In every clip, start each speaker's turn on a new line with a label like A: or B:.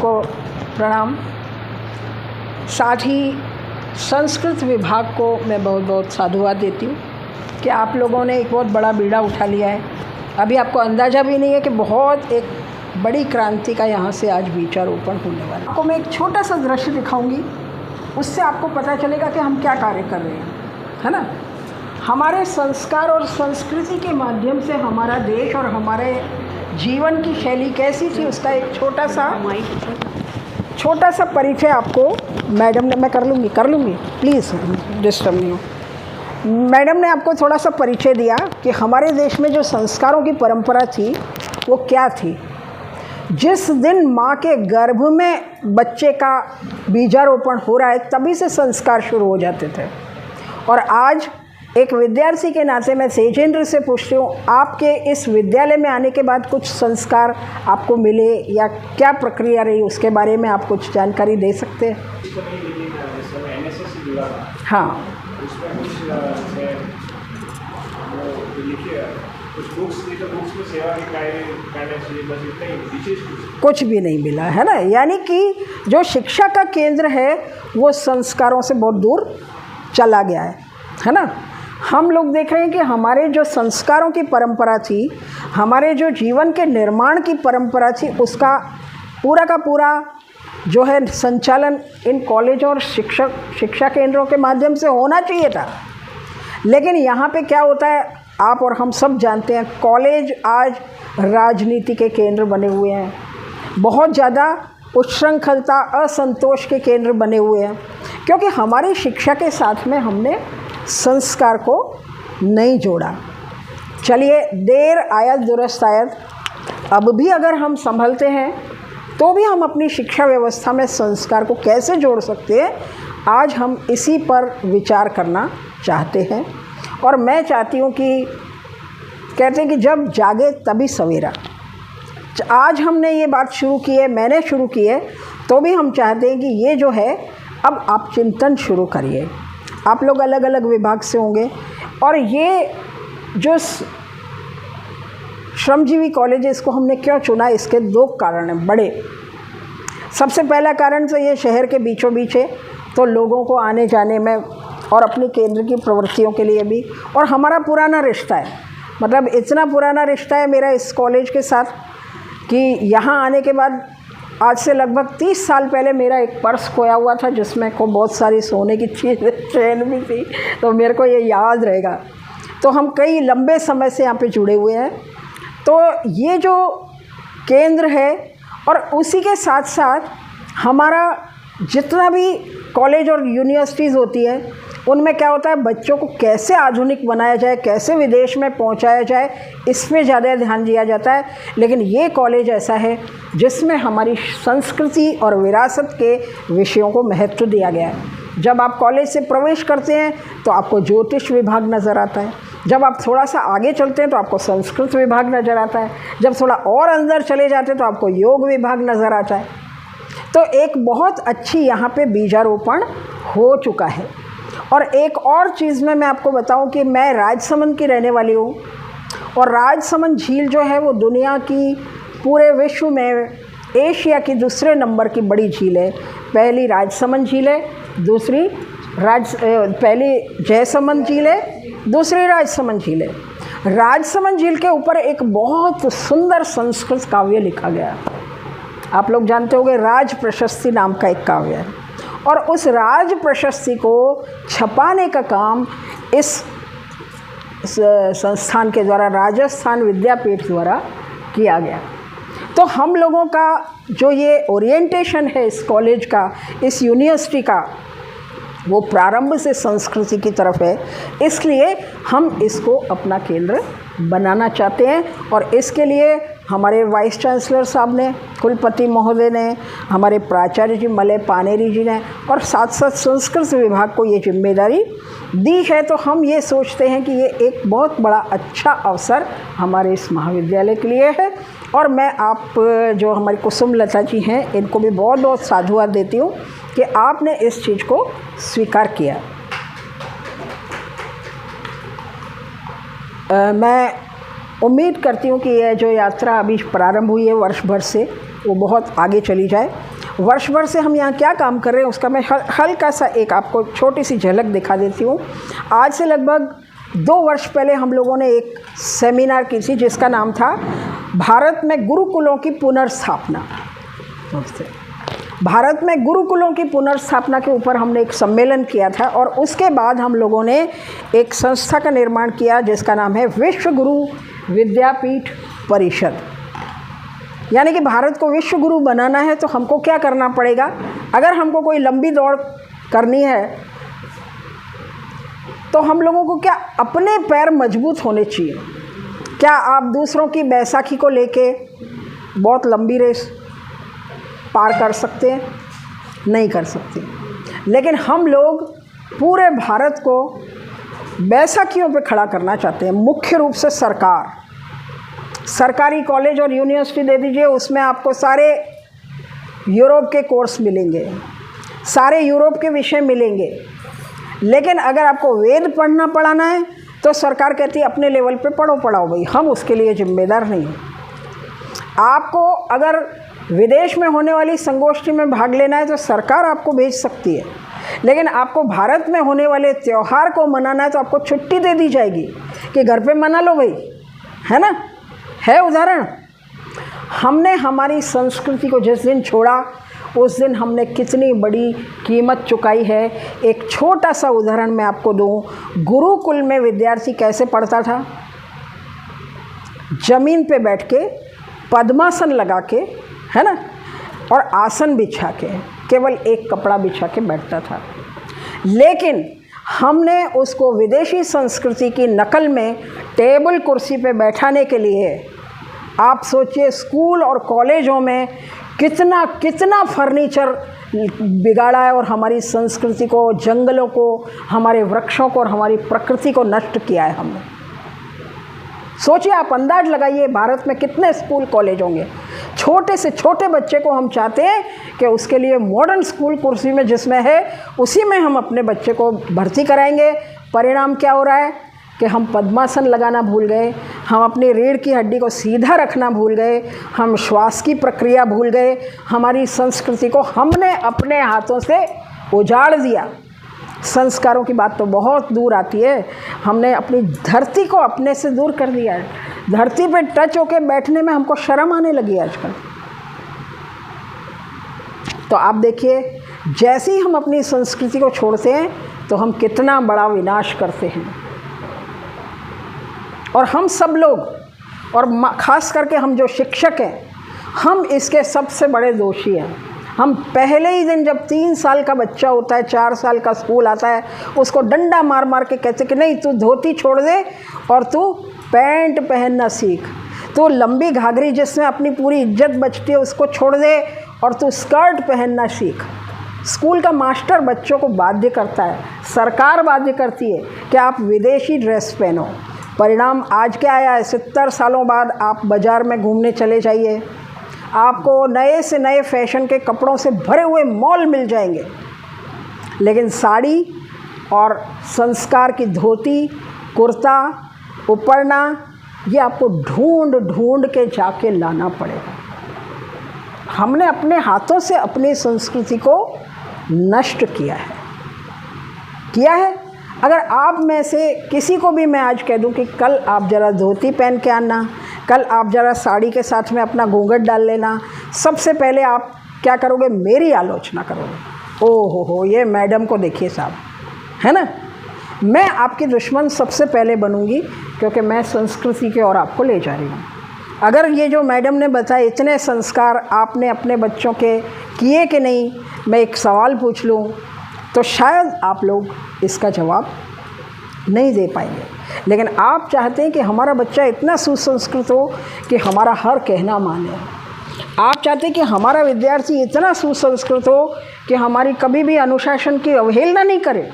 A: सबको प्रणाम। साथ ही संस्कृत विभाग को मैं बहुत बहुत साधुवाद देती हूँ कि आप लोगों ने एक बहुत बड़ा बीड़ा उठा लिया है। अभी आपको अंदाज़ा भी नहीं है कि बहुत एक बड़ी क्रांति का यहाँ से आज बीजारोपण होने वाला है। आपको मैं एक छोटा सा दृश्य दिखाऊंगी, उससे आपको पता चलेगा कि हम क्या कार्य कर रहे हैं, है ना। हमारे संस्कार और संस्कृति के माध्यम से हमारा देश और हमारे जीवन की शैली कैसी थी, उसका एक छोटा सा परिचय आपको मैडम ने, मैं कर लूँगी प्लीज़ डिस्टर्ब नहीं हो। मैडम ने आपको थोड़ा सा परिचय दिया कि हमारे देश में जो संस्कारों की परंपरा थी वो क्या थी। जिस दिन माँ के गर्भ में बच्चे का बीजारोपण हो रहा है तभी से संस्कार शुरू हो जाते थे। और आज एक विद्यार्थी के नाते मैं तेजेंद्र से पूछती हूँ, आपके इस विद्यालय में आने के बाद कुछ संस्कार आपको मिले या क्या प्रक्रिया रही, उसके बारे में आप कुछ जानकारी दे सकते हैं? हाँ, कुछ भी नहीं मिला, है ना। यानी कि जो शिक्षा का केंद्र है वो संस्कारों से बहुत दूर चला गया है ना। हम लोग देख रहे हैं कि हमारे जो संस्कारों की परंपरा थी, हमारे जो जीवन के निर्माण की परंपरा थी, उसका पूरा का पूरा जो है संचालन इन कॉलेजों और शिक्षा केंद्रों के माध्यम से होना चाहिए था। लेकिन यहाँ पे क्या होता है, आप और हम सब जानते हैं, कॉलेज आज राजनीति के केंद्र बने हुए हैं। बहुत ज़्यादा उच्छृंखलता, असंतोष के केंद्र बने हुए हैं, क्योंकि हमारी शिक्षा के साथ में हमने संस्कार को नहीं जोड़ा। चलिए, देर आयत दुरुस्त आयत, अब भी अगर हम संभलते हैं तो भी हम अपनी शिक्षा व्यवस्था में संस्कार को कैसे जोड़ सकते हैं, आज हम इसी पर विचार करना चाहते हैं। और मैं चाहती हूँ कि कहते हैं कि जब जागे तभी सवेरा। आज हमने ये बात शुरू की है, मैंने शुरू की है, तो भी हम चाहते हैं कि ये जो है अब आप चिंतन शुरू करिए। आप लोग अलग अलग विभाग से होंगे और ये जो श्रमजीवी कॉलेज है, इसको हमने क्यों चुना, इसके दो कारण हैं बड़े। सबसे पहला कारण तो ये शहर के बीचों बीच है, तो लोगों को आने जाने में और अपने केंद्र की प्रवृत्तियों के लिए भी, और हमारा पुराना रिश्ता है, मतलब इतना पुराना रिश्ता है मेरा इस कॉलेज के साथ कि यहाँ आने के बाद आज से लगभग 30 साल पहले मेरा एक पर्स खोया हुआ था जिसमें को बहुत सारी सोने की चेन भी थी, तो मेरे को ये याद रहेगा। तो हम कई लंबे समय से यहाँ पे जुड़े हुए हैं। तो ये जो केंद्र है, और उसी के साथ साथ हमारा जितना भी कॉलेज और यूनिवर्सिटीज़ होती है, उनमें क्या होता है, बच्चों को कैसे आधुनिक बनाया जाए, कैसे विदेश में पहुंचाया जाए, इसमें ज़्यादा ध्यान दिया जाता है। लेकिन ये कॉलेज ऐसा है जिसमें हमारी संस्कृति और विरासत के विषयों को महत्व दिया गया है। जब आप कॉलेज से प्रवेश करते हैं तो आपको ज्योतिष विभाग नज़र आता है, जब आप थोड़ा सा आगे चलते हैं तो आपको संस्कृत विभाग नज़र आता है, जब थोड़ा और अंदर चले जाते हैं तो आपको योग विभाग नज़र आता है। तो एक बहुत अच्छी यहाँ पे बीजारोपण हो चुका है। और एक और चीज़ में मैं आपको बताऊं कि मैं राजसमंद की रहने वाली हूँ, और राजसमंद झील जो है वो दुनिया की, पूरे विश्व में एशिया की दूसरे नंबर की बड़ी झील है। पहली राजसमंद झील है, दूसरी पहली जयसमंद झील है, दूसरी राजसमंद झील है। राजसमंद झील के ऊपर एक बहुत सुंदर संस्कृत काव्य लिखा गया है। आप लोग जानते होंगे, राज प्रशस्ति नाम का एक काव्य है, और उस राज प्रशस्ति को छपाने का काम इस संस्थान के द्वारा, राजस्थान विद्यापीठ द्वारा किया गया। तो हम लोगों का जो ये ओरिएंटेशन है इस कॉलेज का, इस यूनिवर्सिटी का, वो प्रारंभ से संस्कृति की तरफ है, इसलिए हम इसको अपना केंद्र बनाना चाहते हैं। और इसके लिए हमारे वाइस चांसलर साहब ने, कुलपति महोदय ने, हमारे प्राचार्य जी मलय पानेरी जी ने, और साथ साथ संस्कृत विभाग को ये जिम्मेदारी दी है। तो हम ये सोचते हैं कि ये एक बहुत बड़ा अच्छा अवसर हमारे इस महाविद्यालय के लिए है। और मैं आप जो हमारी कुसुमलता जी हैं, इनको भी बहुत बहुत साधुवाद देती हूँ कि आपने इस चीज़ को स्वीकार किया। मैं उम्मीद करती हूँ कि यह जो यात्रा अभी प्रारंभ हुई है वर्ष भर से, वो बहुत आगे चली जाए। वर्ष भर से हम यहाँ क्या काम कर रहे हैं उसका मैं हल्का सा एक आपको छोटी सी झलक दिखा देती हूँ। आज से लगभग 2 वर्ष पहले हम लोगों ने एक सेमिनार की थी जिसका नाम था भारत में गुरुकुलों की पुनर्स्थापना। भारत में गुरुकुलों की पुनर्स्थापना के ऊपर हमने एक सम्मेलन किया था और उसके बाद हम लोगों ने एक संस्था का निर्माण किया जिसका नाम है विश्व गुरु विद्यापीठ परिषद। यानी कि भारत को विश्व गुरु बनाना है तो हमको क्या करना पड़ेगा, अगर हमको कोई लंबी दौड़ करनी है तो हम लोगों को क्या अपने पैर मजबूत होने चाहिए। क्या आप दूसरों की बैसाखी को लेके बहुत लंबी रेस पार कर सकते हैं? नहीं कर सकते। लेकिन हम लोग पूरे भारत को बैसाखियों पे खड़ा करना चाहते हैं। मुख्य रूप से सरकारी कॉलेज और यूनिवर्सिटी दे दीजिए, उसमें आपको सारे यूरोप के कोर्स मिलेंगे, सारे यूरोप के विषय मिलेंगे। लेकिन अगर आपको वेद पढ़ना पढ़ाना है तो सरकार कहती है अपने लेवल पे पढ़ाओ भाई, हम उसके लिए जिम्मेदार नहीं हैं। आपको अगर विदेश में होने वाली संगोष्ठी में भाग लेना है तो सरकार आपको भेज सकती है, लेकिन आपको भारत में होने वाले त्यौहार को मनाना है तो आपको छुट्टी दे दी जाएगी कि घर पे मना लो भाई, है ना। है उदाहरण। हमने हमारी संस्कृति को जिस दिन छोड़ा उस दिन हमने कितनी बड़ी कीमत चुकाई है। एक छोटा सा उदाहरण मैं आपको दूं। गुरुकुल में विद्यार्थी कैसे पढ़ता था? जमीन पे बैठ के पद्मासन लगा के, है ना, और आसन बिछा के, केवल एक कपड़ा बिछा के बैठता था। लेकिन हमने उसको विदेशी संस्कृति की नकल में टेबल कुर्सी पे बैठाने के लिए, आप सोचिए स्कूल और कॉलेजों में कितना फर्नीचर बिगाड़ा है और हमारी संस्कृति को, जंगलों को, हमारे वृक्षों को और हमारी प्रकृति को नष्ट किया है हमने। सोचिए, आप अंदाज लगाइए भारत में कितने स्कूल कॉलेज होंगे। छोटे से छोटे बच्चे को हम चाहते हैं कि उसके लिए मॉडर्न स्कूल कुर्सी में जिसमें है उसी में हम अपने बच्चे को भर्ती कराएंगे। परिणाम क्या हो रहा है कि हम पद्मासन लगाना भूल गए, हम अपनी रीढ़ की हड्डी को सीधा रखना भूल गए, हम श्वास की प्रक्रिया भूल गए, हमारी संस्कृति को हमने अपने हाथों से उजाड़ दिया। संस्कारों की बात तो बहुत दूर आती है, हमने अपनी धरती को अपने से दूर कर दिया है। धरती पे टच होके बैठने में हमको शर्म आने लगी है आजकल। तो आप देखिए, जैसे ही हम अपनी संस्कृति को छोड़ते हैं तो हम कितना बड़ा विनाश करते हैं। और हम सब लोग, और ख़ास करके हम जो शिक्षक हैं, हम इसके सबसे बड़े दोषी हैं। हम पहले ही दिन जब 3 साल का बच्चा होता है, 4 साल का स्कूल आता है, उसको डंडा मार मार के कहते कि नहीं तू धोती छोड़ दे और तू पैंट पहनना सीख, तू लंबी घाघरी जिसमें अपनी पूरी इज्जत बचती है उसको छोड़ दे और तू स्कर्ट पहनना सीख। स्कूल का मास्टर बच्चों को बाध्य करता है, सरकार बाध्य करती है कि आप विदेशी ड्रेस पहनो। परिणाम आज क्या आया है? 70 सालों बाद आप बाज़ार में घूमने चले जाइए, आपको नए से नए फैशन के कपड़ों से भरे हुए मॉल मिल जाएंगे, लेकिन साड़ी और संस्कार की धोती, कुर्ता, उपरना, ये आपको ढूंढ ढूंढ के जाके लाना पड़ेगा। हमने अपने हाथों से अपनी संस्कृति को नष्ट किया है। अगर आप में से किसी को भी मैं आज कह दूं कि कल आप ज़रा धोती पहन के आना, कल आप ज़रा साड़ी के साथ में अपना घूंघट डाल लेना, सबसे पहले आप क्या करोगे? मेरी आलोचना करोगे। ओ हो, ये मैडम को देखिए साहब, है ना। मैं आपकी दुश्मन सबसे पहले बनूंगी क्योंकि मैं संस्कृति की ओर आपको ले जा रही हूँ। अगर ये जो मैडम ने बताया इतने संस्कार आपने अपने बच्चों के किए कि नहीं, मैं एक सवाल पूछ लूँ तो शायद आप लोग इसका जवाब नहीं दे पाएंगे। लेकिन आप चाहते हैं कि हमारा बच्चा इतना सुसंस्कृत हो कि हमारा हर कहना माने। आप चाहते हैं कि हमारा विद्यार्थी इतना सुसंस्कृत हो कि हमारी कभी भी अनुशासन की अवहेलना नहीं करे।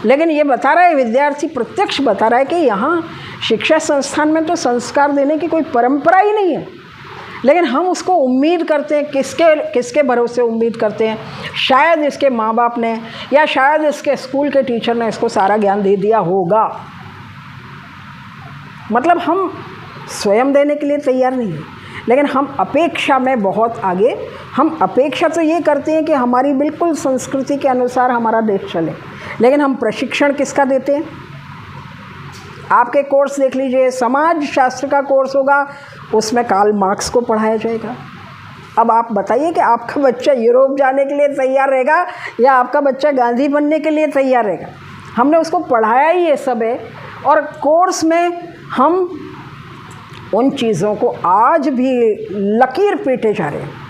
A: लेकिन ये बता रहा है विद्यार्थी, प्रत्यक्ष बता रहा है कि यहाँ शिक्षा संस्थान में तो संस्कार देने की कोई परंपरा ही नहीं है। लेकिन हम उसको उम्मीद करते हैं, किसके भरोसे उम्मीद करते हैं? शायद इसके माँ बाप ने या शायद इसके स्कूल के टीचर ने इसको सारा ज्ञान दे दिया होगा। मतलब हम स्वयं देने के लिए तैयार नहीं हैं। लेकिन हम अपेक्षा में बहुत आगे, हम अपेक्षा तो ये करते हैं कि हमारी बिल्कुल संस्कृति के अनुसार हमारा देश चले, लेकिन हम प्रशिक्षण किसका देते हैं? आपके कोर्स देख लीजिए, समाज शास्त्र का कोर्स होगा, उसमें कार्ल मार्क्स को पढ़ाया जाएगा। अब आप बताइए कि आपका बच्चा यूरोप जाने के लिए तैयार रहेगा या आपका बच्चा गांधी बनने के लिए तैयार रहेगा? हमने उसको पढ़ाया ही ये सब है, और कोर्स में हम उन चीज़ों को आज भी लकीर पीटे जा रहे हैं।